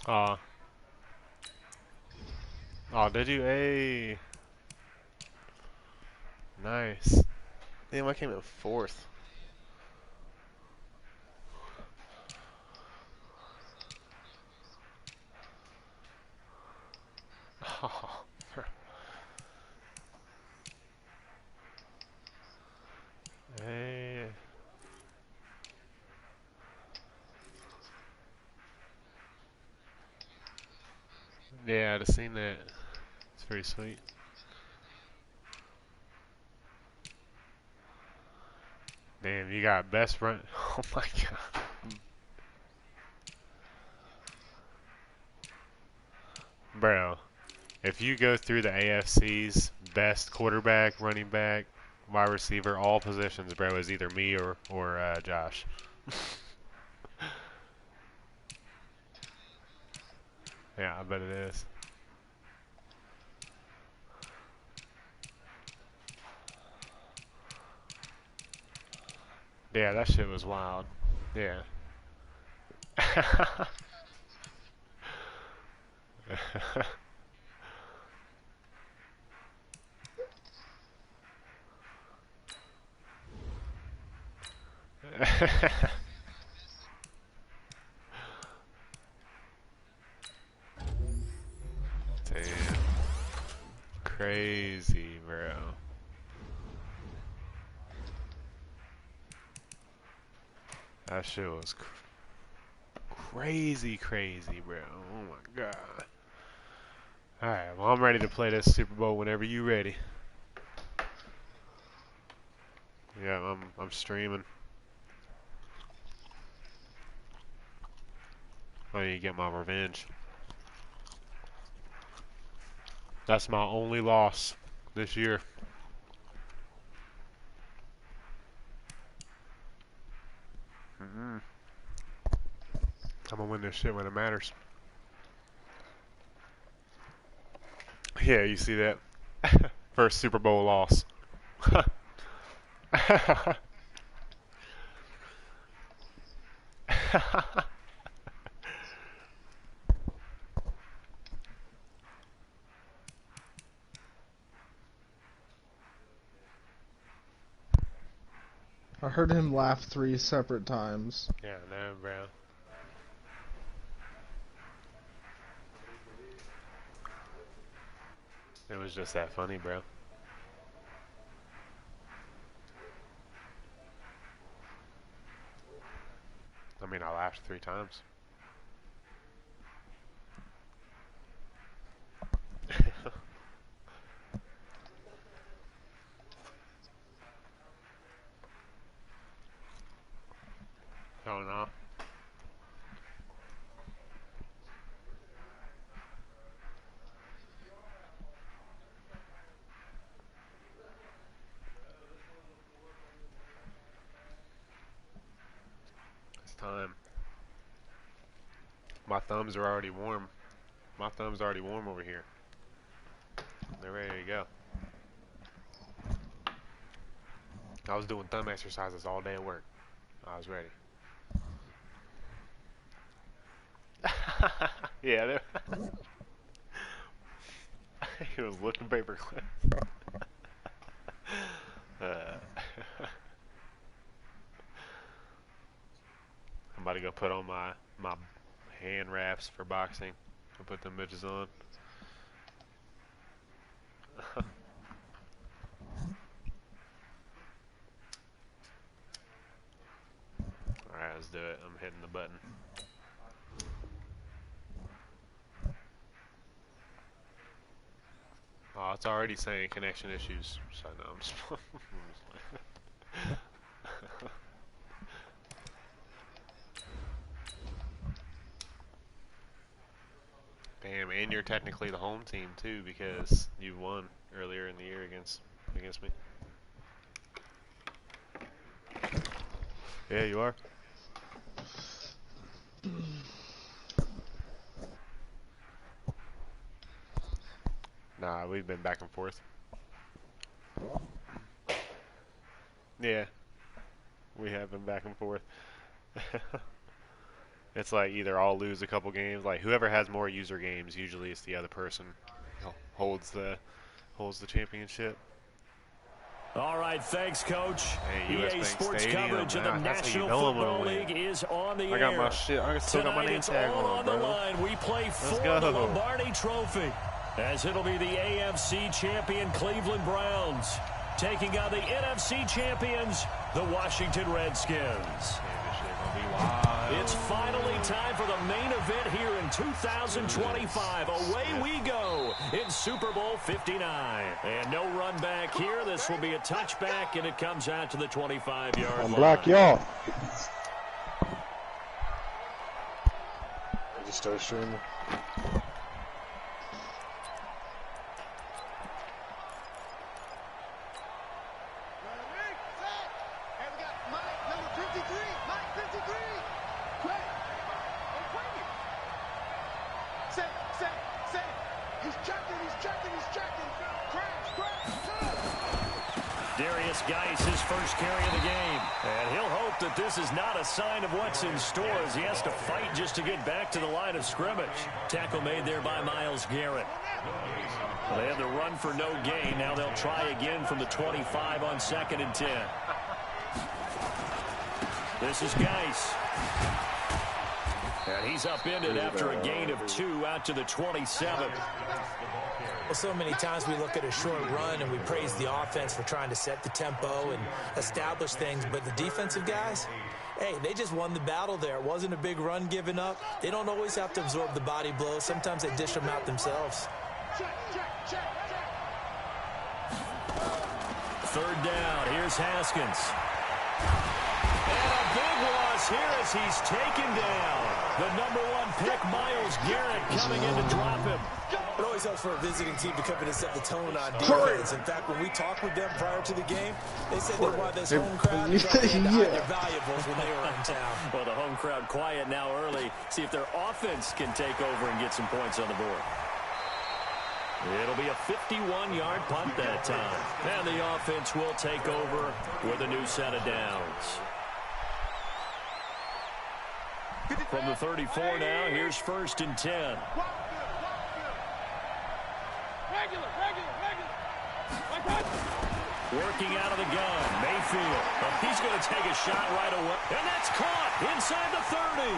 Oh, oh, did you? Hey, nice. Damn, I came in fourth. Oh, hey. Yeah, I'd have seen that. It's pretty sweet. Damn, you got best run. Oh my god. Bro, if you go through the AFC's best quarterback, running back, wide receiver, all positions, bro, is either me or Josh. Yeah, I bet it is. Yeah, that shit was wild. Yeah. Damn. Crazy, bro. That shit was crazy, crazy, bro. Oh my god. Alright, well, I'm ready to play this Super Bowl whenever you ready. Yeah, I'm streaming. I need to get my revenge. That's my only loss this year. Mm-mm. I'm gonna win this shit when it matters. Yeah, you see that? First Super Bowl loss. I heard him laugh 3 separate times. Yeah, no, bro. It was just that funny, bro. I mean, I laughed 3 times. Oh no. It's time. My thumbs are already warm. My thumbs are already warm over here. They're ready to go. I was doing thumb exercises all day at work. I was ready. Yeah, he was looking paperclip. uh, I'm about to go put on my hand wraps for boxing. I'll put them bitches on. Alright, let's do it. I'm hitting the button. Oh, it's already saying connection issues. So no, I'm just. Damn, and you're technically the home team too because you won earlier in the year against me. Yeah, you are. Nah, we've been back and forth. Yeah, we have been back and forth. It's like either I'll lose a couple games. Like whoever has more user games, usually it's the other person holds the championship. All right, thanks, Coach. Hey, US EA Bank Sports Stadium, coverage of the National Football League is on the air. I got my shit. I still got my name tag on, bro. The line. We play for the Lombardi Trophy, as it'll be the AFC champion Cleveland Browns taking on the NFC champions, the Washington Redskins. It's finally time for the main event here in 2025. Away we go in Super Bowl 59. And no run back here. This will be a touchback, and it comes out to the 25-yard line. Black y'all. I just started streaming. This is not a sign of what's in store as he has to fight just to get back to the line of scrimmage. Tackle made there by Myles Garrett. Well, they had the run for no gain. Now they'll try again from the 25 on 2nd and 10. This is Geis. And he's upended after a gain of 2 out to the 27. Well, so many times we look at a short run and we praise the offense for trying to set the tempo and establish things, but the defensive guys, hey, they just won the battle there. It wasn't a big run given up. They don't always have to absorb the body blows. Sometimes they dish them out themselves. 3rd down. Here's Haskins. And a big loss here as he's taken down. The #1 pick, Myles Garrett, coming in to drop him. It always helps for a visiting team to come in and set the tone on defense. In fact, when we talked with them prior to the game, they said they wanted this home crowd to try to hide their valuables when they were in town. Well, the home crowd quiet now early. See if their offense can take over and get some points on the board. It'll be a 51-yard punt that time. And the offense will take over with a new set of downs. From the 34 now, here's 1st and 10. Working out of the gun, Mayfield. He's going to take a shot right away. And that's caught inside the 30.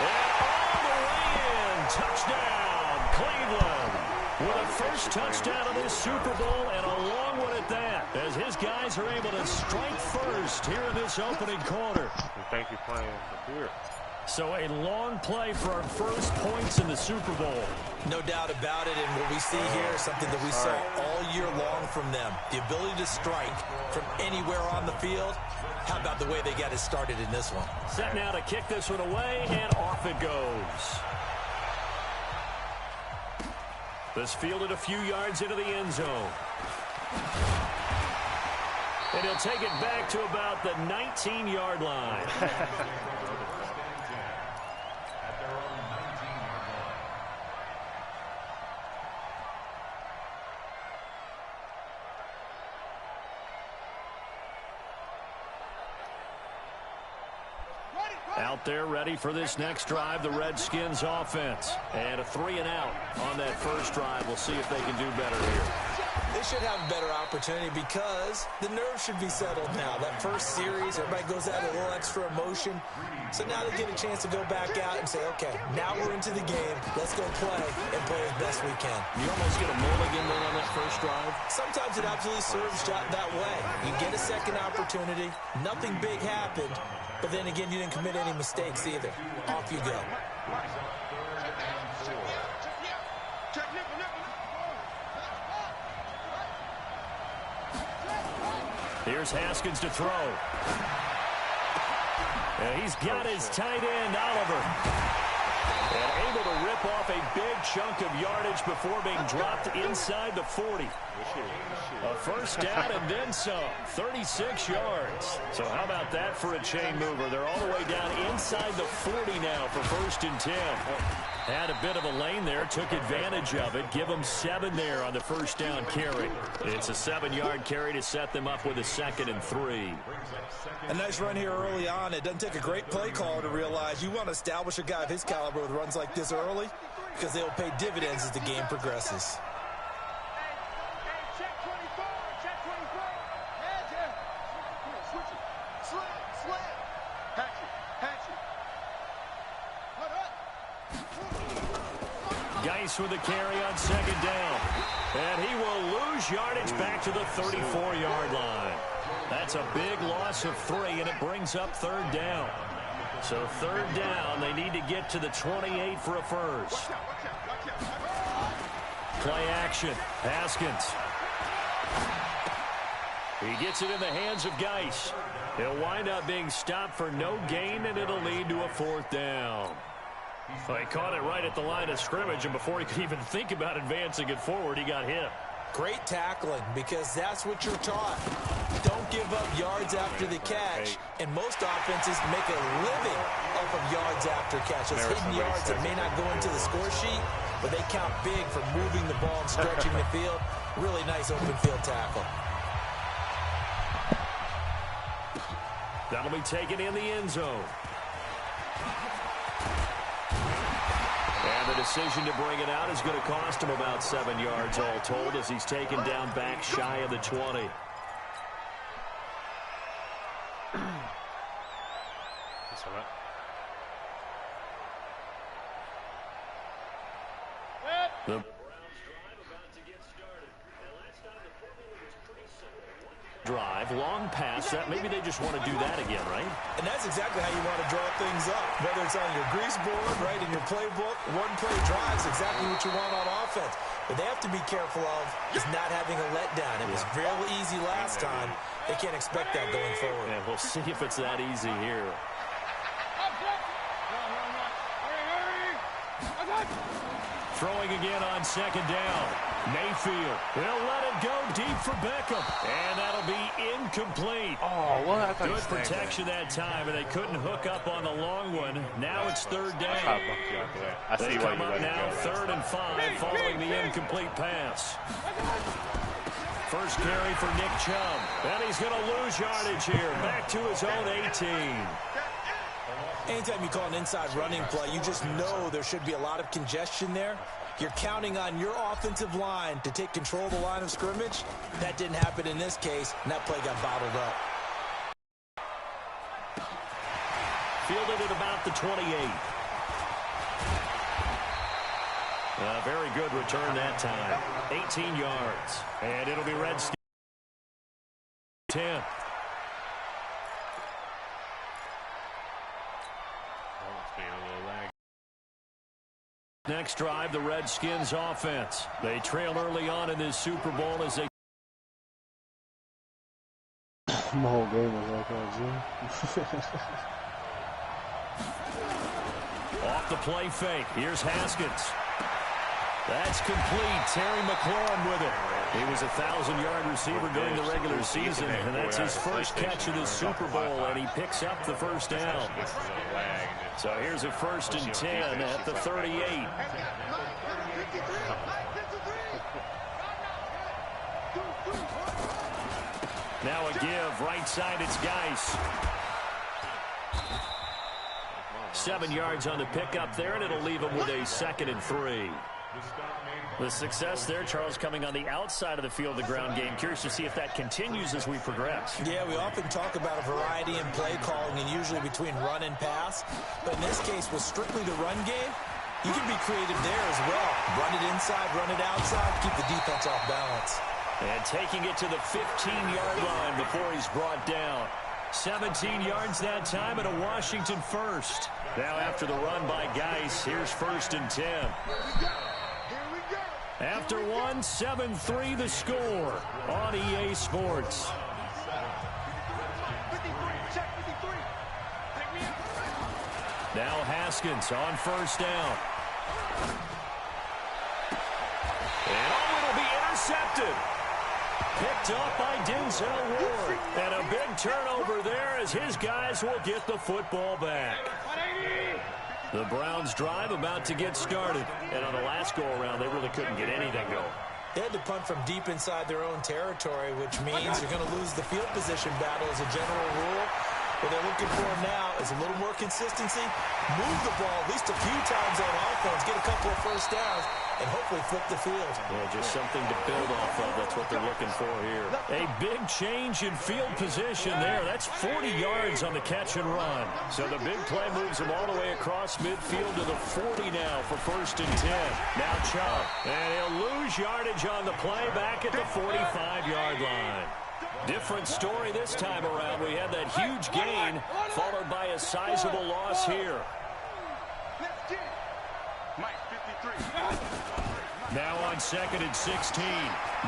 And all the way in. Touchdown, Cleveland. With a first touchdown of this Super Bowl and a long one at that. As his guys are able to strike first here in this opening quarter. Thank you for playing for here. So a long play for our first points in the Super Bowl. No doubt about it, and what we see here is something that we saw all year long from them. The ability to strike from anywhere on the field. How about the way they got it started in this one? Set now to kick this one away, and off it goes. This fielded a few yards into the end zone. And he'll take it back to about the 19-yard line. Out there ready for this next drive, the Redskins offense. And a 3-and-out on that first drive. We'll see if they can do better here. They should have a better opportunity because the nerves should be settled now. That first series, everybody goes out a little extra emotion. So now they get a chance to go back out and say, okay, now we're into the game. Let's go play and play as best we can. You almost get a mulligan then on that first drive. Sometimes it absolutely serves that way. You get a second opportunity. Nothing big happened. But then again, you didn't commit any mistakes either. Off you go. Here's Haskins to throw. And he's got his tight end, Oliver. And able to rip off a big chunk of yardage before being dropped inside the 40. A first down and then some. 36 yards. So how about that for a chain mover? They're all the way down inside the 40 now for 1st and 10. Had a bit of a lane there, took advantage of it. Give them 7 there on the first down carry. It's a 7-yard carry to set them up with a 2nd and 3. A nice run here early on. It doesn't take a great play caller to realize you want to establish a guy of his caliber with runs like this early because they'll pay dividends as the game progresses. Geis with a carry on 2nd down. And he will lose yardage back to the 34-yard line. That's a big loss of 3, and it brings up 3rd down. So 3rd down, they need to get to the 28 for a first. Play action. Haskins. He gets it in the hands of Geis. He'll wind up being stopped for no gain, and it'll lead to a 4th down. He caught it right at the line of scrimmage, and before he could even think about advancing it forward, he got hit. Great tackling, because that's what you're taught. Don't give up yards after the catch, and most offenses make a living off of yards after catch. Those hidden yards that may not go into the score sheet, but they count big for moving the ball and stretching the field. Really nice open field tackle. That'll be taken in the end zone. And the decision to bring it out is going to cost him about 7 yards all told as he's taken down back shy of the 20. The drive, long pass. That maybe they just want to do that again, right? And that's exactly how you want to draw things up. Whether it's on your grease board, right, in your playbook, one-play drive is exactly what you want on offense. But they have to be careful of is not having a letdown. It was real easy last time. They can't expect that going forward. Yeah, we'll see if it's that easy here. Throwing again on 2nd down. Mayfield will let it go deep for Beckham. And that'll be incomplete. Oh, well, I thought good protection that time, and they couldn't hook up on the long one. Now it's 3rd down. I see they why come you up let now, it go. 3rd and 5 following the incomplete pass. First carry for Nick Chubb. And he's going to lose yardage here. Back to his own 18. Anytime you call an inside running play, you just know there should be a lot of congestion there. You're counting on your offensive line to take control of the line of scrimmage. That didn't happen in this case, and that play got bottled up. Fielded at about the 28. A very good return that time. 18 yards. And it'll be Redskins 10. Next drive, the Redskins offense. They trail early on in this Super Bowl as they... My whole game was like that, Off the play fake. Here's Haskins. That's complete. Terry McLaurin with it. He was a 1,000-yard receiver during the regular season, and that's his first catch of the Super Bowl, and he picks up the first down. So here's a 1st and 10 at the 38. Now a give. Right side, it's Geis. 7 yards on the pickup there, and it'll leave him with a 2nd and 3. The success there, Charles, coming on the outside of the field, the ground game. Curious to see if that continues as we progress. Yeah, we often talk about a variety in play calling and usually between run and pass. But in this case, with strictly the run game, you can be creative there as well. Run it inside, run it outside, keep the defense off balance. And taking it to the 15-yard line before he's brought down. 17 yards that time and a Washington first. Now after the run by Geis, here's 1st and 10. After one, 7-3 the score on EA Sports. Now Haskins on 1st down. And it'll be intercepted. Picked up by Denzel Ward. And a big turnover there as his guys will get the football back. The Browns drive about to get started. And on the last go-around, they really couldn't get anything going. They had to punt from deep inside their own territory, which means you're going to lose the field position battle as a general rule. What they're looking for now is a little more consistency, move the ball at least a few times on offense, get a couple of first downs, and hopefully flip the field. Yeah, just something to build off of. That's what they're looking for here. A big change in field position there. That's 40 yards on the catch and run. So the big play moves them all the way across midfield to the 40 now for 1st and 10. Now Chubb. And he'll lose yardage on the play back at the 45-yard line. Different story this time around. We had that huge gain followed by a sizable loss here. Now on 2nd and 16.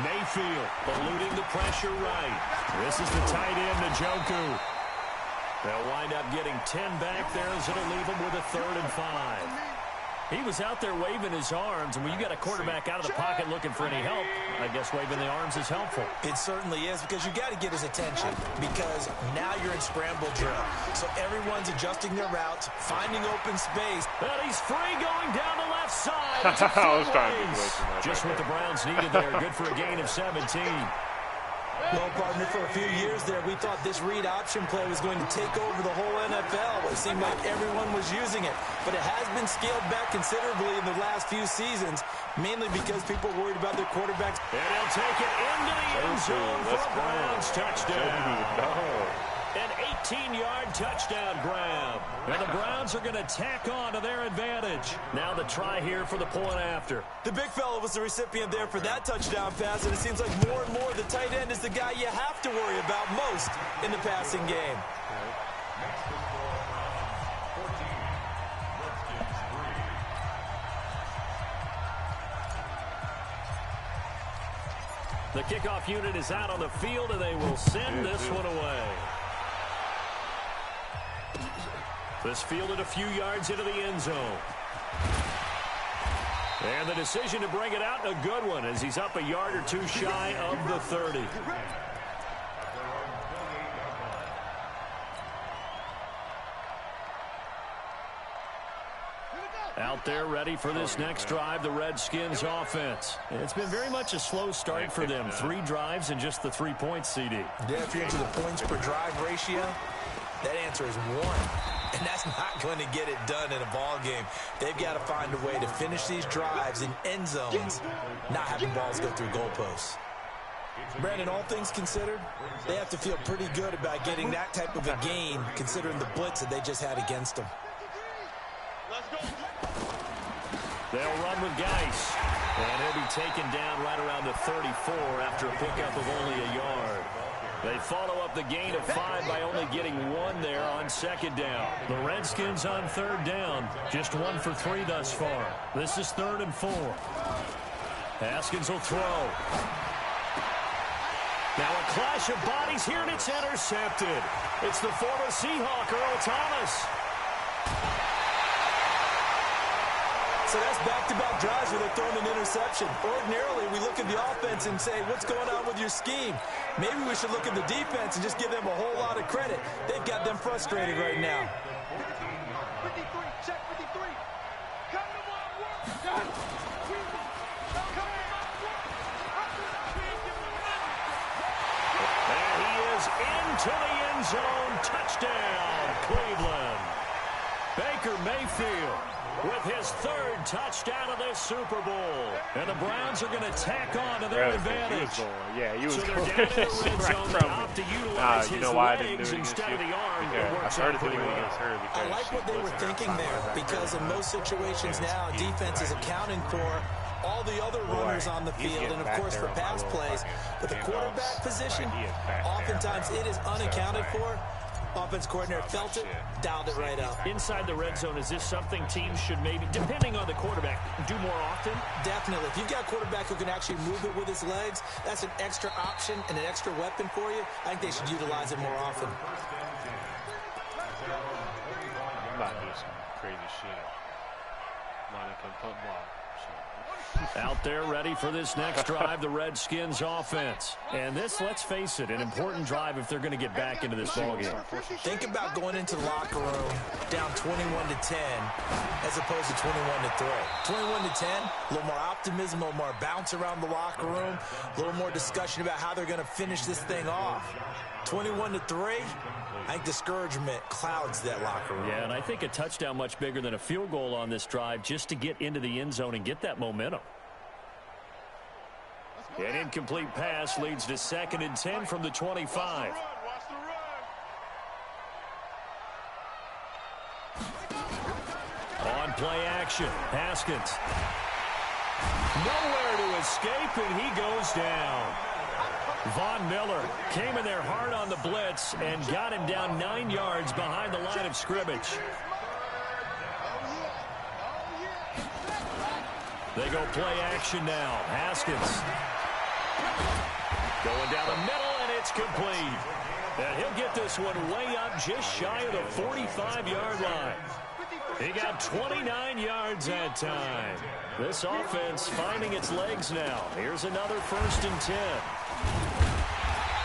Mayfield eluding the pressure right. This is the tight end, Njoku. They'll wind up getting 10 back there as it'll leave them with a 3rd and 5. He was out there waving his arms, and when you got a quarterback out of the pocket looking for any help, I guess waving the arms is helpful. It certainly is, because you got to get his attention, because now you're in scramble drill. So everyone's adjusting their routes, finding open space. And he's free going down the left side. I was trying to wait for that. Just what the Browns needed there. Good for a gain of 17. Well, partner, for a few years there, we thought this read option play was going to take over the whole NFL. It seemed like everyone was using it. But it has been scaled back considerably in the last few seasons, mainly because people worried about their quarterbacks. And he'll take it into the end zone for a Browns touchdown. An 18-yard touchdown grab. And the Browns are going to tack on to their advantage. Now the try here for the point after. The big fella was the recipient there for that touchdown pass, and it seems like more and more the tight end is the guy you have to worry about most in the passing game. The kickoff unit is out on the field, and they will send this one away. This fielded a few yards into the end zone. And the decision to bring it out, a good one, as he's up a yard or two shy of the 30. Out there ready for this next drive, the Redskins offense. It's been very much a slow start for them. 3 drives and just the 3 points, CD. Yeah, if you're into the points per drive ratio, that answer is 1. And that's not going to get it done in a ball game. They've got to find a way to finish these drives in end zones, not having balls go through goalposts. Brandon, all things considered, they have to feel pretty good about getting that type of a gain, considering the blitz that they just had against them. They'll run with Geis. And he'll be taken down right around the 34 after a pickup of only a yard. They follow up the gain of 5 by only getting 1 there on 2nd down. The Redskins on 3rd down, just 1 for 3 thus far. This is 3rd and 4. Haskins will throw. Now a clash of bodies here, and it's intercepted. It's the former Seahawk, Earl Thomas. So that's back-to-back drives where they're throwing an interception. Ordinarily, we look at the offense and say, what's going on with your scheme? Maybe we should look at the defense and just give them a whole lot of credit. They've got them frustrated right now. 53, check 53. Come to my work. And he is into the end zone. Touchdown, Cleveland. Baker Mayfield with his 3rd touchdown of this Super Bowl. And the Browns are going to tack on to their advantage. He was So they're going down in the red right zone. from They opt to me. utilize You his know why I didn't legs do it against instead you? of the arm. It Because I works started out to do pretty it well. against her because I like what they were thinking there, because in most situations now, defense is accounting for all the other runners on the field, and of course for pass plays. But the quarterback position, oftentimes it is unaccounted for. Offense coordinator felt it, dialed it right up. Inside the red zone, is this something teams should maybe, depending on the quarterback, do more often? Definitely. If you've got a quarterback who can actually move it with his legs, that's an extra option and an extra weapon for you. I think they should utilize it more often. I'm about to do some crazy shit. Monica pump block. Out there ready for this next drive, the Redskins offense. And this, let's face it, an important drive if they're going to get back into this ballgame. Think about going into the locker room down 21-10 as opposed to 21-3. 21-10, a little more optimism, a little more bounce around the locker room, a little more discussion about how they're going to finish this thing off. 21-3, I think discouragement clouds that locker room. Yeah, and I think a touchdown much bigger than a field goal on this drive just to get into the end zone and get that momentum. An incomplete pass leads to 2nd and 10 from the 25. On play action, Haskins. Nowhere to escape, and he goes down. Von Miller came in there hard on the blitz and got him down 9 yards behind the line of scrimmage. They go play action now. Haskins going down the middle, and it's complete. And he'll get this one way up just shy of the 45-yard line. He got 29 yards that time. This offense finding its legs now. Here's another 1st and 10.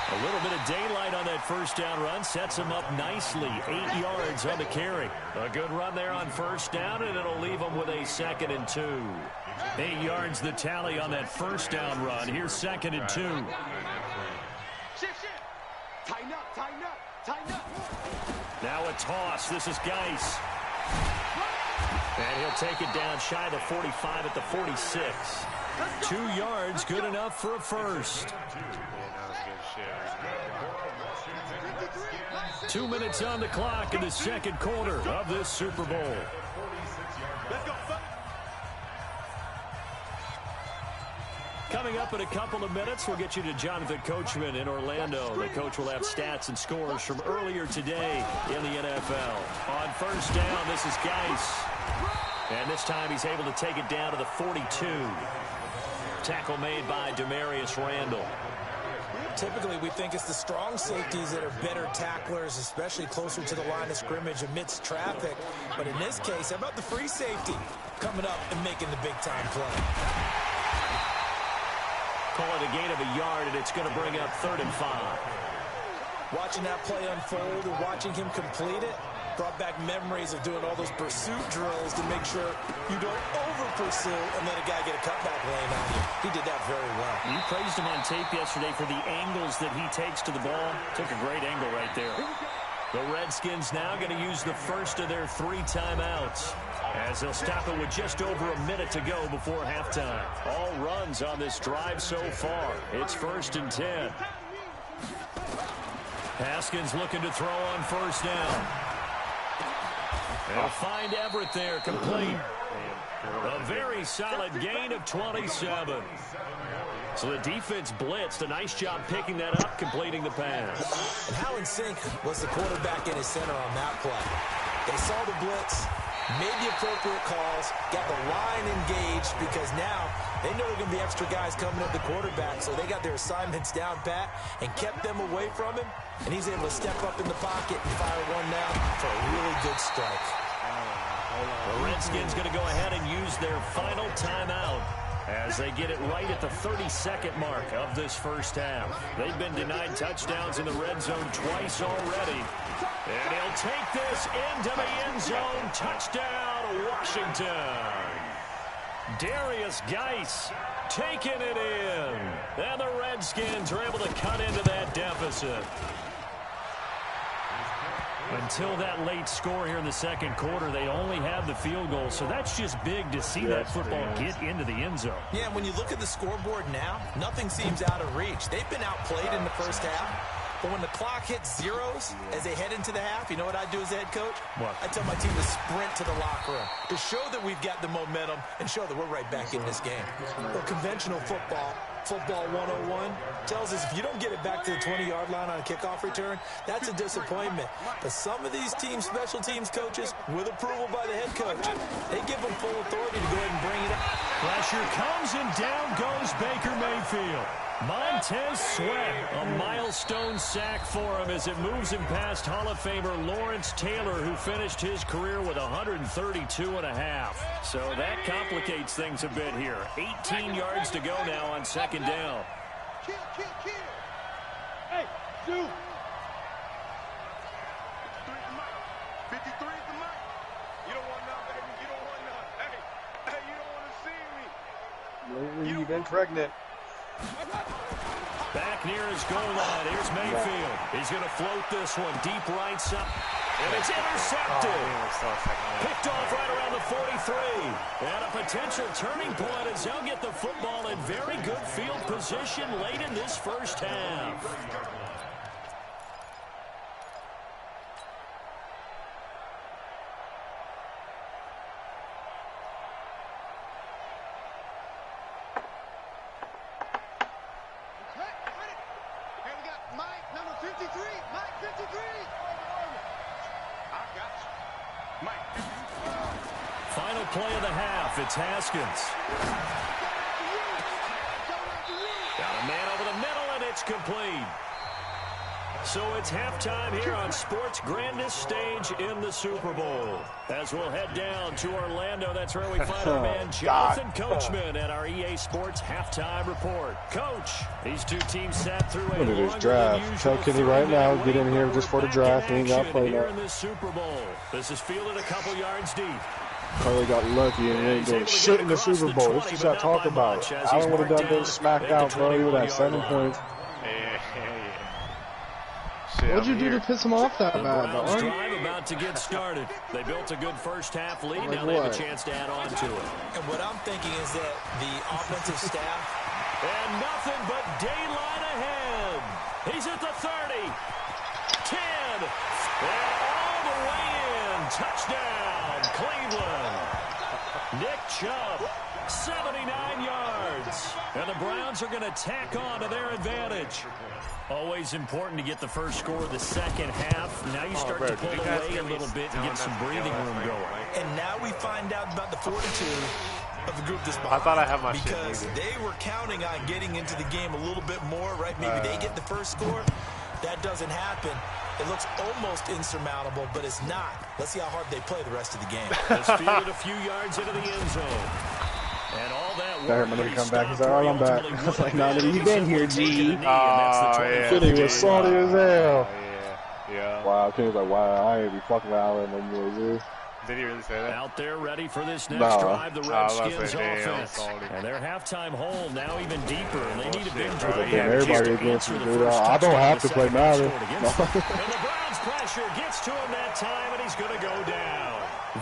A little bit of daylight on that first down run sets him up nicely. 8 yards on the carry. A good run there on 1st down, and it'll leave him with a 2nd and 2. 8 yards the tally on that 1st down run. Here's 2nd and 2. Shift. Tighten up, tighten up, tighten up. Now a toss. This is Geis. And he'll take it down shy of the 45 at the 46. 2 yards, good enough for a first. 2 minutes on the clock in the 2nd quarter of this Super Bowl. Coming up in a couple of minutes, we'll get you to Jonathan Coachman in Orlando. The coach will have stats and scores from earlier today in the NFL. On 1st down, this is Geis. And this time he's able to take it down to the 42. Tackle made by Demarius Randall. Typically, we think it's the strong safeties that are better tacklers, especially closer to the line of scrimmage amidst traffic. But in this case, how about the free safety coming up and making the big-time play? Call it a gain of a yard, and it's going to bring up 3rd and 5. Watching that play unfold and watching him complete it brought back memories of doing all those pursuit drills to make sure you don't over-pursue and let a guy get a cutback lane on you. He did that very well. You praised him on tape yesterday for the angles that he takes to the ball. Took a great angle right there. The Redskins now going to use the first of their 3 timeouts, as they'll stop it with just over a minute to go before halftime. All runs on this drive so far. It's 1st and 10. Haskins looking to throw on 1st down. They'll find Everett there, complete. A very solid gain of 27. So the defense blitzed. A nice job picking that up, completing the pass. And how in sync was the quarterback in his center on that play? They saw the blitz, made the appropriate calls, got the line engaged, because now they know there are going to be extra guys coming at the quarterback, so they got their assignments down pat and kept them away from him, and he's able to step up in the pocket and fire one down for a really good strike. The Redskins going to go ahead and use their final timeout as they get it right at the 32nd mark of this first half. They've been denied touchdowns in the red zone twice already. And he'll take this into the end zone. Touchdown, Washington. Darius Geis taking it in. And the Redskins are able to cut into that deficit. Until that late score here in the 2nd quarter, they only have the field goal. So that's just big to see that football get into the end zone. Yeah, when you look at the scoreboard now, nothing seems out of reach. They've been outplayed in the first half. But when the clock hits zeros as they head into the half, you know what I do as the head coach? What? I tell my team to sprint to the locker room to show that we've got the momentum and show that we're right back in this game. Well, conventional football 101, tells us if you don't get it back to the 20-yard line on a kickoff return, that's a disappointment. But some of these teams, special teams coaches, with approval by the head coach, they give them full authority to go ahead and bring it up. Pressure comes, and down goes Baker Mayfield. Montez Sweat, a milestone sack for him as it moves him past Hall of Famer Lawrence Taylor, who finished his career with 132.5. So that complicates things a bit here. 18 yards to go now on second down. Kill. Hey, Sue. 53 is the mic. You don't want none, baby. You don't want none. Hey, you don't want to see me. Lately, you've been pregnant. Back near his goal line. Here's Mayfield. He's going to float this one deep right side. And it's intercepted. Picked off right around the 43. And a potential turning point as they'll get the football in very good field position late in this first half. Final play of the half. It's Haskins. Got a man over the middle, and it's complete. So it's halftime here on sports' grandest stage in the Super Bowl. As we'll head down to Orlando, that's where we find our man Jonathan Coachman at our EA Sports halftime report. Coach, these two teams sat through a look at this draft. Tell Kenny right now, get in here just for the draft. He ain't got to play here that. in this Super Bowl. This is fielded a couple yards deep. Karleigh got lucky and ain't doing shit in the Super Bowl. This is what I talk about. Allen would have done been smacked out, bro. He would have 7 points. What'd you do to piss him off that bad, Browns dog? drive about to get started. They built a good first half lead. Now they have a chance to add on to it. And what I'm thinking is that the offensive staff. And nothing but daylight ahead. He's at the 30. 10. And all the way in. Touchdown, Cleveland. Nick Chubb, 79 yards. And the Browns are going to tack on to their advantage. Always important to get the first score of the second half. Now you start to pull away a little bit and get some breathing room going. And now we find out about the fortitude of the group this behind. I thought I had my shit because needed. they were counting on getting into the game a little bit more, right? Maybe they get the first score. That doesn't happen. It looks almost insurmountable, but it's not. Let's see how hard they play the rest of the game. It's fielded a few yards into the end zone. And all that I heard my nigga come back. He's like, all right, I'm back. I was like, nah, nigga, you been here, G. Kenny was salty as hell. Yeah. Wow, Kenny's like, wow, I ain't be fucking with Allen no more, dude. Did he really say that? Out there ready for this next No. drive, the Redskins damn, offense. salty. And their halftime hole now even deeper, and they need a big drive. Damn, everybody against me, dude. I don't have to play Madden. And the Browns pressure gets to him that time, and he's going to go down.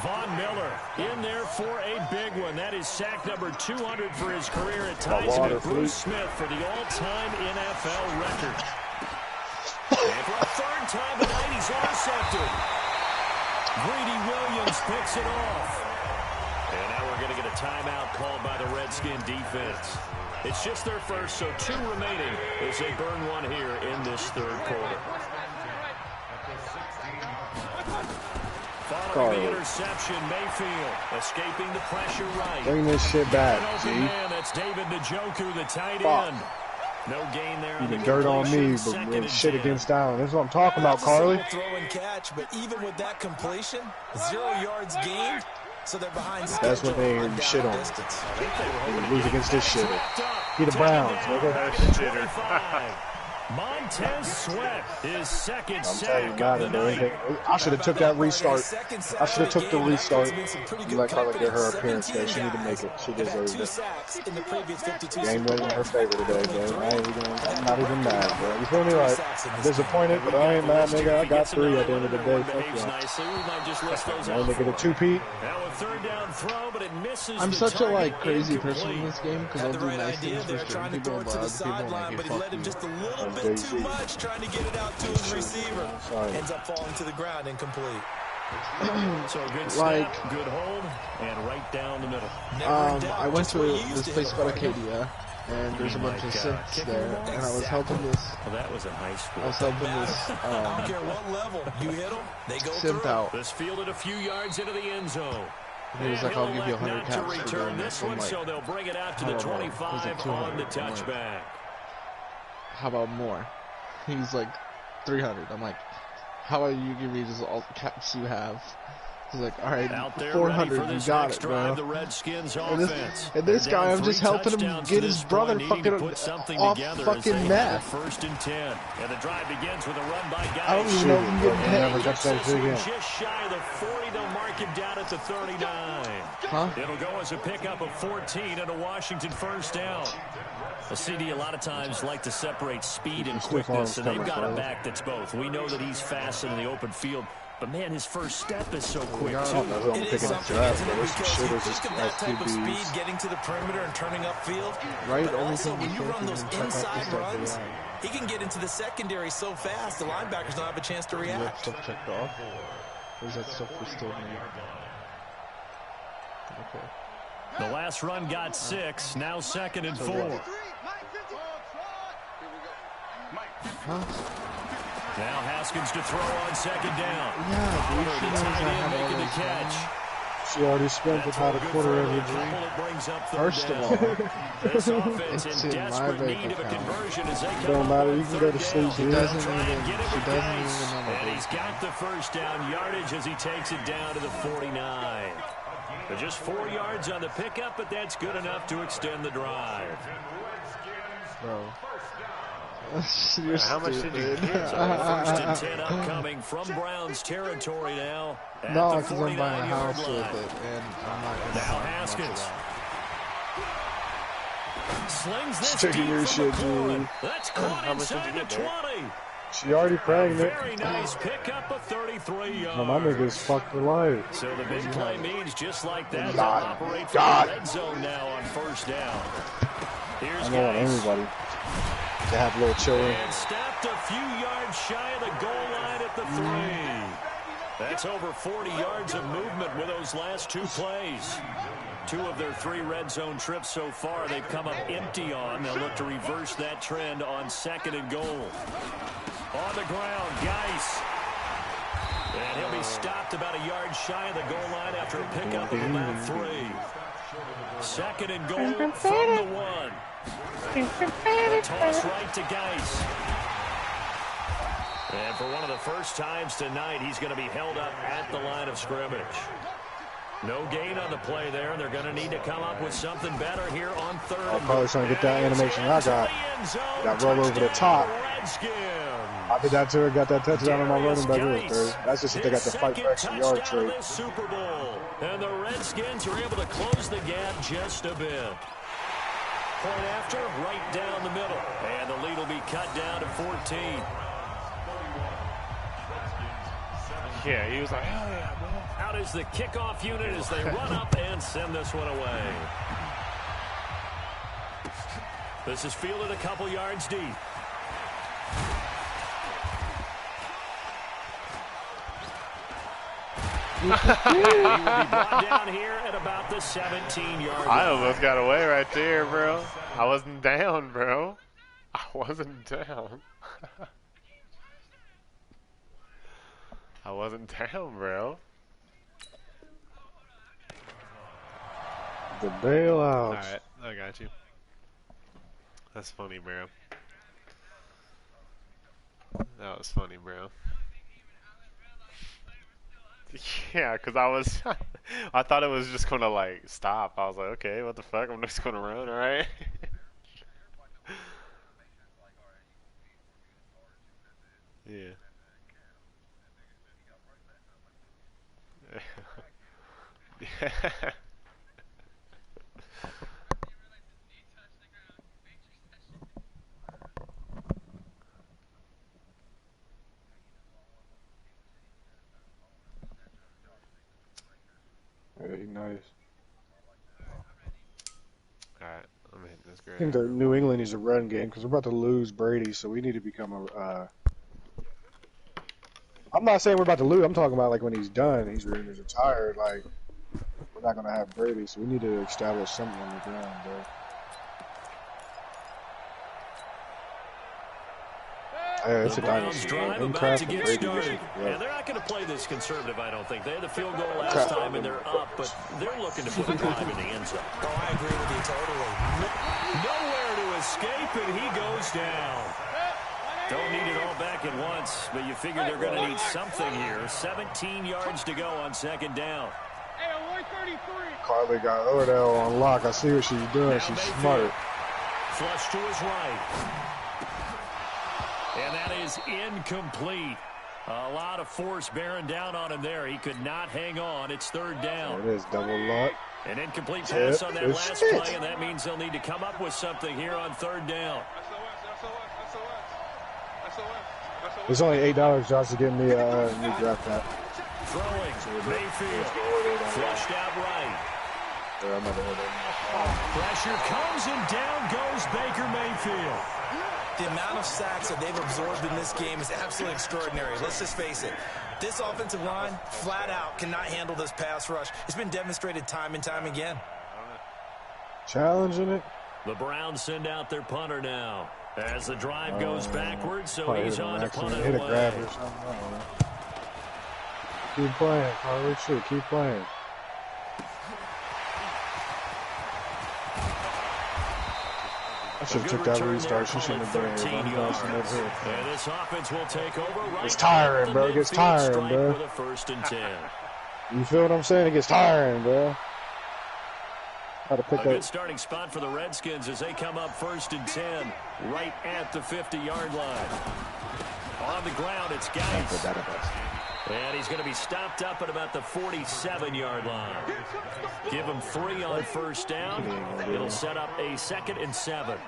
Von Miller in there for a big one. That is sack number 200 for his career. It ties him with Bruce Smith for the all-time NFL record. And for a third time tonight, he's intercepted. Greedy Williams picks it off. And now we're going to get a timeout called by the Redskin defense. It's just their first, so 2 remaining as they burn one here in this third quarter. Following the interception, Mayfield escaping the pressure right. Bring this shit back, G. Man, that's David Njoku, the tight end. No gain there. You can dirt on me, but man, shit against Allen. That's what I'm talking about, Karleigh. Throw and catch, but even with that completion, 0 yards gained, so they're behind schedule. That's what they on shit down on. distance. They lose against this shit. He the Browns, nigga. Montez Sweat, his second I'm telling you, sack of the man, night. I should have took that restart. I should have took the restart. You let Karleigh get her appearance there. She need to make it. She deserves it. Game went in her favor today, bro. I'm not even mad, bro. You feel me? Like, disappointed, but I ain't mad, nigga. I got 3 at the end of the day. Fuck yeah. Only get a 2-peat. I'm such a like crazy person in this game because I'll do nice things for certain people, but other people like it. Fuck you. Just a little bit too much, trying to get it out to his receiver. Ends up falling to the ground incomplete. So good snap, Like, good hold, and right down the middle. I went to this place called Acadia, and there's a bunch of synths there, and I was helping this. Well, that was a nice I was helping this I don't care what level you hit them, they go synth through. out. This fielded a few yards into the end zone. And he was like, I'll give you 100 Not to caps for return doing this this. I'm one, like, so they'll bring it out to I the don't know. Was 25 it on the 200? I'm like, touchback. how about more? He's like 300. I'm like, how about you give me just all the caps you have? He's like, all right, 400, you got it, bro. And this guy, I'm just helping him get his brother fucking off fucking meth. First and 10. And the drive begins with a run by Geis. I don't even know if I'm getting paid. Just shy of the 40, they'll mark him down at the 39. Huh? It'll go as a pickup of 14 and a Washington first down. The CD a lot of times like to separate speed and quickness, and they've got a back that's both. We know that he's fast in the open field, but man, his first step is so quick too. It is something, isn't it? Because you think of that type of speed getting to the perimeter and turning upfield. Right, but also when you run those inside runs, he can get into the secondary so fast, the linebackers don't have a chance to react. Stuff checked off? Or is that stuff we still need? Okay. The last run got 6, now 2nd and 4. Huh? Now Haskins to throw on 2nd down. Yeah, dude, she knows I have making all the this catch. She already spent about a quarter of her dream. First of all, This offense it's in in my desperate bank need of a account. conversion as they come Don't up matter, with you can go to 3rd sleep, down. She dude. doesn't Try and get it even with know my Geis. bank And he's got the first down yardage as he takes it down to the 49. But just 4 yards on the pickup, but that's good enough to extend the drive. Bro. You're How much did you stupid. get? So first and 10 upcoming from Browns territory now at No, the because I'm buying a 49-yard house line. with it, and I'm not going to Now Haskins slings this Taking deep your from shit, McLaurin. dude. That's caught How much did inside you the get there? 20. She already pregnant. Very nice pickup of 33 yards. No, my nigga's fucked for life. So the big play means just like that, God. they'll operate from God. the red zone now on first down. Here's I don't want Geis. anybody to have little children. And stopped a few yards shy of the goal line at the 3. That's over 40 yards of movement with those last 2 plays. 2 of their 3 red zone trips so far, they've come up empty on. They'll look to reverse that trend on 2nd and goal. On the ground, Geis. And he'll be stopped about a yard shy of the goal line after a pickup of about 3. 2nd and goal from the 1. A toss right to Geis. And for one of the first times tonight, he's going to be held up at the line of scrimmage. No gain on the play there, and they're going to need to come up with something better here on 3rd. I'm probably trying to get that animation I got. Got roll over the top. I did that too. I got that touchdown on my running back. That's just if they got to fight for extra yard trade. Super Bowl. And the Redskins are able to close the gap just a bit. Point after, right down the middle. And the lead will be cut down to 14. Yeah, he was like, hell yeah, bro. Out is the kickoff unit as they run up and send this one away. This is fielded a couple yards deep. He will be brought down here at about the 17-yard line. I almost got away right there, bro. I wasn't down, bro. I wasn't down. I wasn't down, bro. The bailout. Alright, I got you. That's funny, bro. That was funny, bro. Yeah, because I was... I thought it was just going to, like, stop. I was like, okay, what the fuck? I'm just going to run, alright? Yeah. Yeah. Hey, nice. Alright, I'm hitting this I think grab. the New England needs a run game because we're about to lose Brady, so we need to become a. I'm not saying we're about to lose. I'm talking about like when he's done, he's retired. Like we're not gonna have Brady, so we need to establish something on the ground, bro. Yeah, it's a dynasty. About to get started. Yeah, they're not going to play this conservative, I don't think. They had the field goal last time, and they're up, but they're looking to put a drive in the end zone. Oh, I agree with you totally. Nowhere to escape, and he goes down. Don't need it all back at once, but you figure they're going to need something here. 17 yards to go on second down. Karleigh got Odell on lock. I see what she's doing. She's smart. Flush to his right. And that is incomplete. A lot of force bearing down on him there. He could not hang on. It's third down. There it is, double lock. An incomplete pass on that last play, and that means they'll need to come up with something here on third down. It's only $8, Josh, to get me a new draft pack. Throwing, Mayfield, flushed out right. Pressure comes, and down goes Baker Mayfield. The amount of sacks that they've absorbed in this game is absolutely extraordinary. Let's just face it. This offensive line, flat out, cannot handle this pass rush. It's been demonstrated time and time again. Challenging it. The Browns send out their punter now. As the drive goes backwards, so he's on to punt it away. Grab or something. Keep playing, Karleigh. Shoot, keep playing. I should have took that restart. She shouldn't have done it. And this offense will take over right. It's tiring, bro. It gets tiring, bro. With a 1st and 10. You feel what I'm saying? It gets tiring, bro. How to pick a good starting spot for the Redskins as they come up 1st and 10 right at the 50-yard line. On the ground, it's Geis. And he's going to be stopped up at about the 47-yard line. Give him 3 on 1st down. It'll set up a 2nd and 7.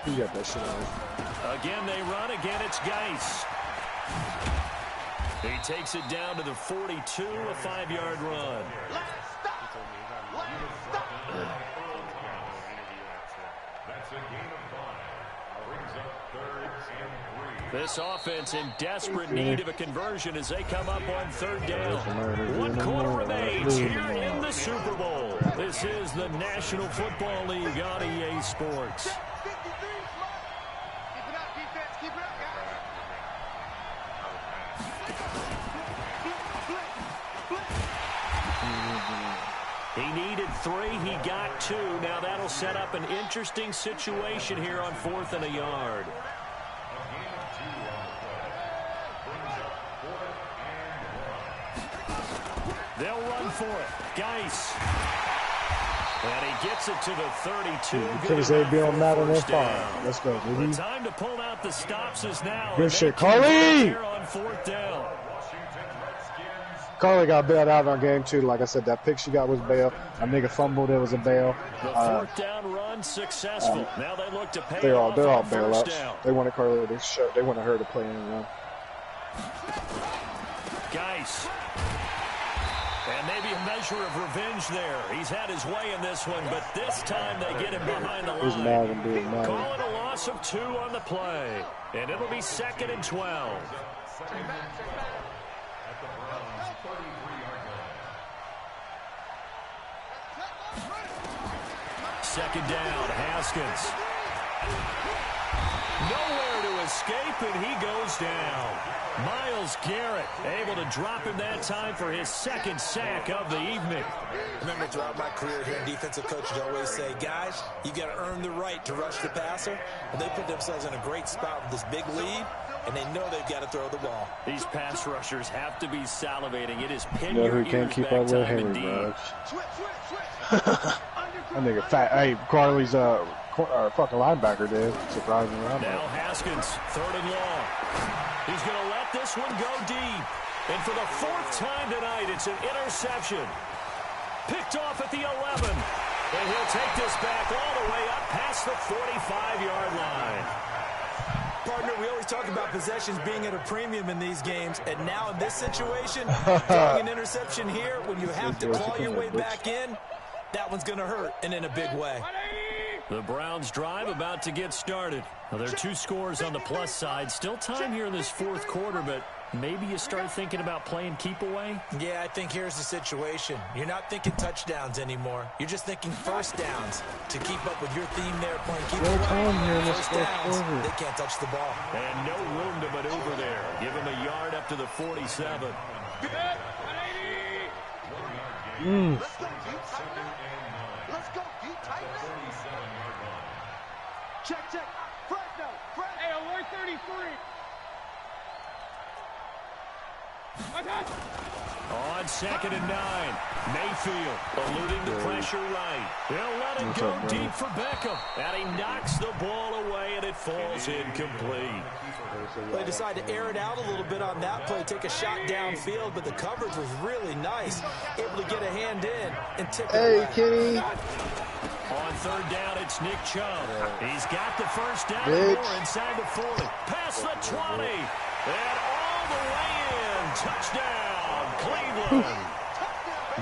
You got that shit on. Again, they run. Again, it's Geis. He takes it down to the 42, a 5-yard run. This offense in desperate need of a conversion as they come up on 3rd down. 1 quarter remains here in the Super Bowl. This is the National Football League on EA Sports. He needed 3. He got 2. Now that'll set up an interesting situation here on 4th and a yard. They'll run for it. Geis. And he gets it to the 32. Because they'd be on that on their farm. Let's go, baby. The time to pull out the stops is now. Good shit, Karleigh! On 4th down. Karleigh got bailed out on game 2. Like I said, that pick she got was bail. A nigga fumbled, it was a bail. The 4th down run successful. Now they look to pay they're all off bailouts. Down. They wanted Karleigh to show. They wanted her to play in and run. Geis. And maybe a measure of revenge there. He's had his way in this one, but this time they get him behind the line. Call it a loss of 2 on the play. And it'll be 2nd and 12. Second down, Haskins. Nowhere to escape, and he goes down. Myles Garrett able to drop him that time for his 2nd sack of the evening. Remember, throughout my career here in defensive coaches always say, guys, you got to earn the right to rush the passer. And they put themselves in a great spot with this big lead, and they know they've got to throw the ball. These pass rushers have to be salivating. It is pin yeah, your who can't ears keep back up with time him, indeed. bro. That nigga fat. Hey, Karleigh's fucking linebacker, dude. Surprisingly. Now Haskins, 3rd and long. He's going to let this one go deep. And for the 4th time tonight, it's an interception. Picked off at the 11. And he'll take this back all the way up past the 45-yard line. Partner, we always talk about possessions being at a premium in these games. And now in this situation, throwing an interception here, when you have to claw your way back in, that one's going to hurt, and in a big way. The Browns drive about to get started. Well, there are 2 scores on the plus side. Still time here in this 4th quarter, but maybe you start thinking about playing keep away? Yeah, I think here's the situation. You're not thinking touchdowns anymore. You're just thinking 1st downs. To keep up with your theme there, playing keep away. 1st downs, they can't touch the ball. And no room to maneuver there. Give him a yard up to the 47. Check. Fresno. Hey, alert 33. On 2nd and 9, Mayfield eluding the pressure right. They'll let it go deep for Beckham. And he knocks the ball away, and it falls incomplete. They decided to air it out a little bit on that play, take a shot downfield, but the coverage was really nice. Able to get a hand in and tip it away. Hey, Kenny. On 3rd down, it's Nick Chubb. He's got the first down and more inside the 40. Past the 20. And all the way in. Touchdown, Cleveland.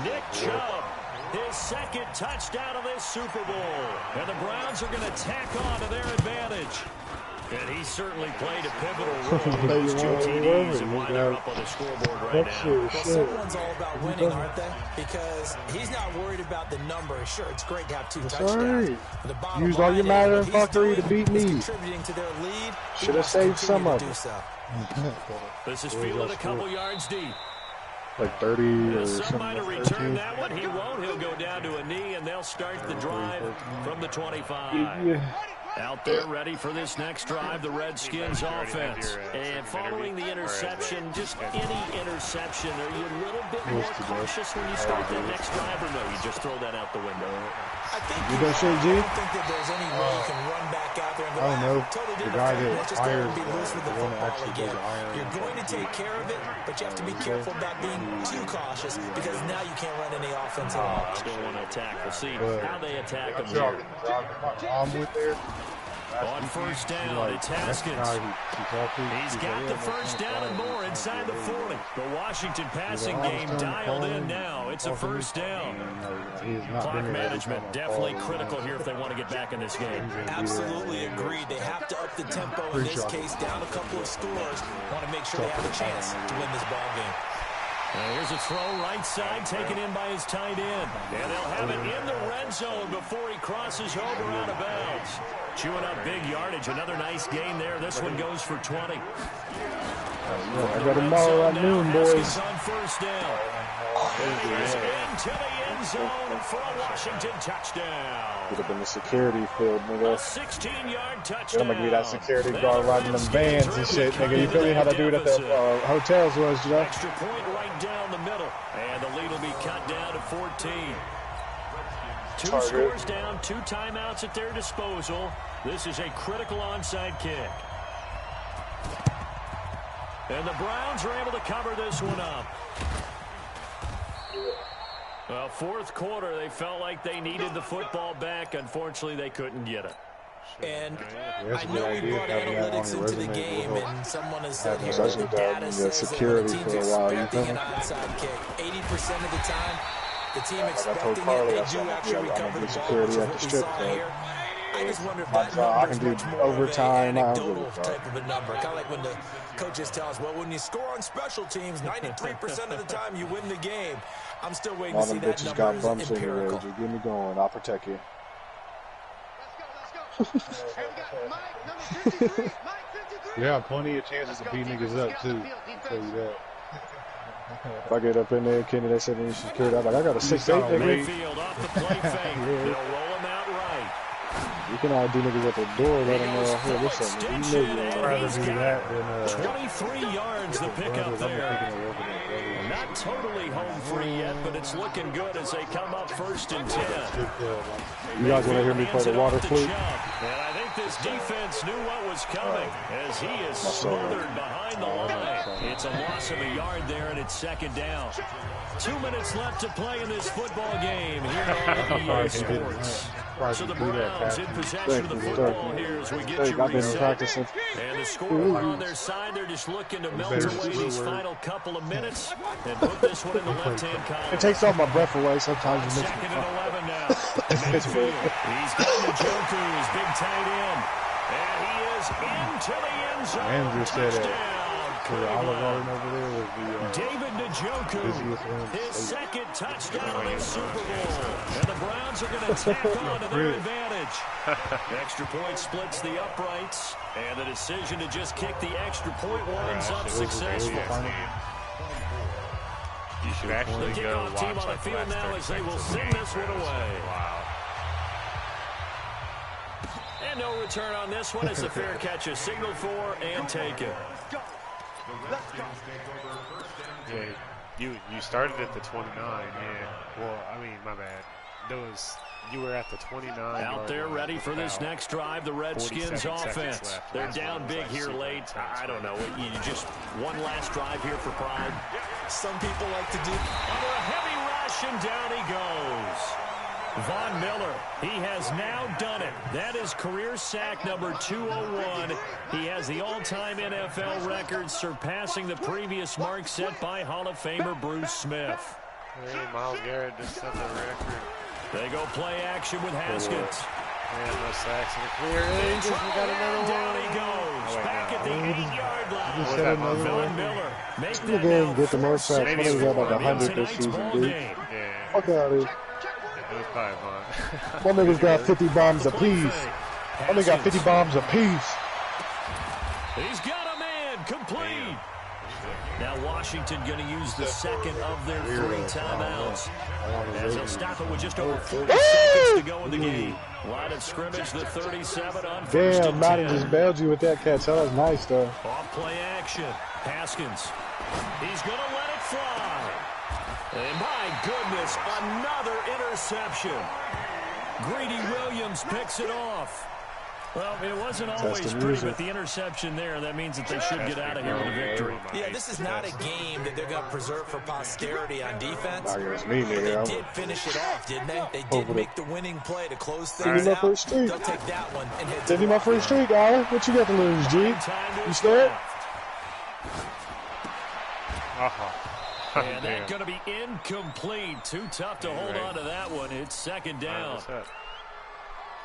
Nick Chubb, his 2nd touchdown of this Super Bowl. And the Browns are going to tack on to their advantage. And he certainly played a pivotal role in those 2 TDs and why they're up on the scoreboard right now. Well, someone's all about winning, aren't they? Because he's not worried about the number. Sure, it's great to have 2 touchdowns. But the bottom Use all your matter and fuckery to beat me. Contributing to their lead. Should have saved some of it. This is fielded a couple yards deep. Like 30 or Some might have something. returned that one. He won't. He'll go down to a knee, and they'll start the drive from the 25. Out there ready for this next drive, the Redskins offense. And following the interception, just any interception, are you a little bit more cautious when you start that next drive, or no, you just throw that out the window? I think You gonna say, G? I don't think that there's any way you can run back out there and go, I don't know. totally The didn't guy affect me. that Let's just go ahead and be hires loose with the the one that football actually again. does the hiring. You're going to take care of it, but you have to be careful about being too cautious because now you can't run any offense at all. Still want to attack. We'll see how they attack them I'm here. with there. On 1st down, it's Haskins. He's got the first down and more inside the 40. The Washington passing game dialed in now. It's a 1st down. Clock management definitely critical here if they want to get back in this game. Absolutely agreed. They have to up the tempo in this case, down a couple of scores. Want to make sure they have a chance to win this ball game. And here's a throw right side taken in by his tight end. And they'll have it in the red zone before he crosses over out of bounds. Chewing up big yardage. Another nice gain there. This one goes for 20. I got them all at noon, boys. On 1st down. And he is into the end zone for a Washington touchdown. Could have been the security field, A nigga. 16-yard touchdown. I'm gonna give that security guard riding them vans and shit, nigga. You feel me? How they do it at the hotels was, you know? Extra point right down the middle. And the lead will be cut down to 14. Two scores down, 2 timeouts at their disposal. This is a critical onside kick. And the Browns are able to cover this one up. Well, 4th quarter, they felt like they needed the football back. Unfortunately, they couldn't get it. And I know we brought analytics into the game, and someone has said here Especially that the data says that when the team's expecting an onside kick, 80% of the time, the team expecting it, they do actually recover the ball, which is what we saw here. I just wonder if that number is much more overtime, of an anecdotal type of a number. Kind of like when the coaches tell us, well, when you score on special teams, 93% of the time you win the game. I'm still waiting to see that number got is bumps in the empirical. road. You get me going. I'll protect you. Yeah, plenty of chances to beat niggas up, too. I'll tell you that. If I get up in there, Kenny, they said you should security. I'm like, I got a 6'8", nigga. Mayfield off the play fake. They'll roll him out right. You can ID niggas at the door, let them know, hey, listen, you know I'd rather do that than 23 yards to pick up there. Not totally home free yet, but it's looking good as they come up 1st and 10. you guys want to hear me play the water flute? And I think this defense knew what was coming as he is smothered behind the line. It's a loss of a yard there, and it's 2nd down. 2 minutes left to play in this football game here on EA Sports. So the Browns in possession of the football here as we get you I've been reset. practicing. And the score on their side, they're just looking to melt away these final couple of minutes and put this one in the left-hand column. It takes all my breath away. Sometimes it makes 2nd me and 11 now. Mayfield. He's got Njoku, his big tight end. And he is into the end zone. Andrew said it. Touchdown, Olive Cleveland. Garden over there was the David Njoku, his 2nd touchdown of the Super Bowl. And the Browns are going to tack on to their advantage. Extra point splits the uprights. And the decision to just kick the extra point winds up successful. You should actually The go kickoff watch team on the like the field last now 30 as they will seconds of the send game. this one away. Wow. no return on this one. It's a fair catch, a signal for, and taken. Yeah, you started at the 29. Yeah. Well, I mean, my bad. You were at the 29. Out there ready for this next drive, the Redskins offense. They're down big here late. I don't know. You just one last drive here for pride. Some people like to do. Under a heavy rush, and down he goes. Von Miller, he has now done it. That is career sack number 201. He has the all-time NFL record, surpassing the previous mark set by Hall of Famer Bruce Smith. Hey, Myles Garrett just set the record. They go play action with Haskins. And no sacks in the clear. We got another down one. he goes. Back at the 8-yard line. Just set another Von one. Miller. Make He's that going now to get the most first sacks. and What do you got, like 100 this tonight's season, ball dude? game. Yeah, Fuck out of here. it was probably fun. My niggas got 50 bombs apiece. My nigga got 50 bombs apiece. He's got a man. Complete. Now Washington going to use the second of their 3 timeouts. As they'll stop it with just over 40 seconds to go in the game. Line of scrimmage, the 37 on first Damn, and Madden 10. just bailed you with that catch. That was nice, though. Off play action. Haskins. He's going to let it fly. And my goodness, another interception. Greedy Williams picks it off. Well, it wasn't always pretty, but the interception there, that means that they should get out of here with a victory. Yeah, this is not a game that they're going to preserve for posterity on defense. Against me, But they nigga. did finish it off, didn't they? They did make the winning play to close Give me things my out. first streak. They'll take that one and head to Give me the my locker first room. streak, Allen. What you got to lose, G? You scared? And that's going to be incomplete. Too tough to hold on to that one. It's second down.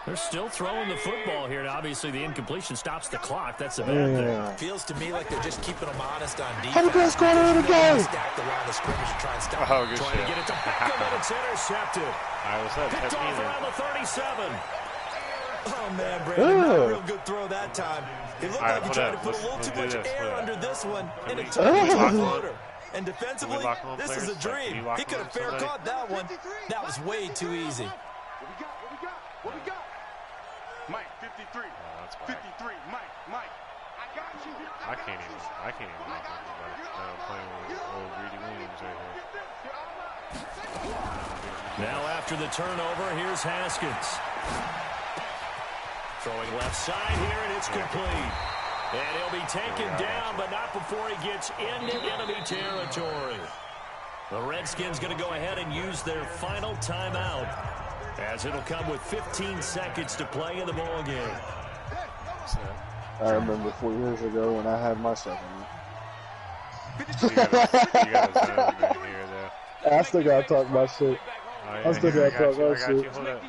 They're still throwing the football here. Now, obviously, the incompletion stops the clock. That's the bad thing. Feels to me like they're just keeping them honest on defense. How the best corner of the game? Stack the line of scrimmage and try and stop Oh, good Trying shit. to get it to Beckham, and it's intercepted. I was up. Picked off around the 37. Oh, man, Brandon, not a real good throw that time. It looked like he hold tried up. to put a little Let's too do much this. air Hold up. under this one, and it we- took can we him to lock the on? floater. And defensively, lock on this is a players? Like, can dream. you lock He could on have fair somebody? caught that one. That was way too easy. What we got? Mike, 53. That's fine. 53. Mike. I got you. I can't even lock anybody. I'm playing with old Greedy Williams right here. Now after the turnover, here's Haskins. Throwing left side here, and it's complete. And he'll be taken down, but not before he gets into enemy territory. The Redskins going to go ahead and use their final timeout, as it'll come with 15 seconds to play in the ball game. I remember 4 years ago when I had my second one. You got a zone right here, though. I still got to talk my shit. Oh, yeah, I still here, got to talk my I got you. shit. Hold up.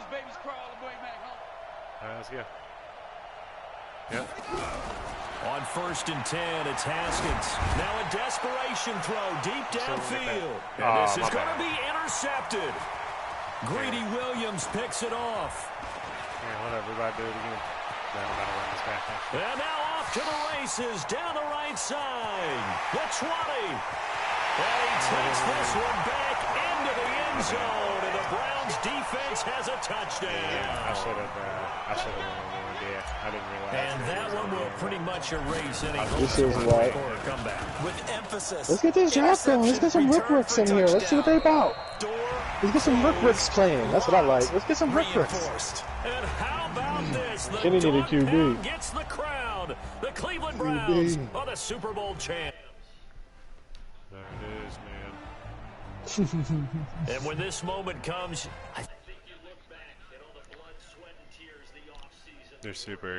All right, let's go. Yep. On first and 10, it's Haskins. Now a desperation throw deep downfield. And this is going to be intercepted. Greedy Williams picks it off. Yeah, whatever. We're about to do it again. No, I'm about to run this back. And now off to the races down the right side. The 20. And he takes this one back into the end zone. And the Browns defense has a touchdown. Yeah, I should have run one. Yeah, I didn't realize. And that one will pretty much erase any This is what. comeback. With emphasis. Let's get this draft going. Let's get some Rick Ricks in here. Let's see what they about. Let's get some Rick Ricks playing. That's what I like. Let's get some Rick Ricks. And how about this? The Kenny need a dog QB. pound gets the crown. The Cleveland Browns are the Super Bowl champ. There it is, man. And when this moment comes, They're super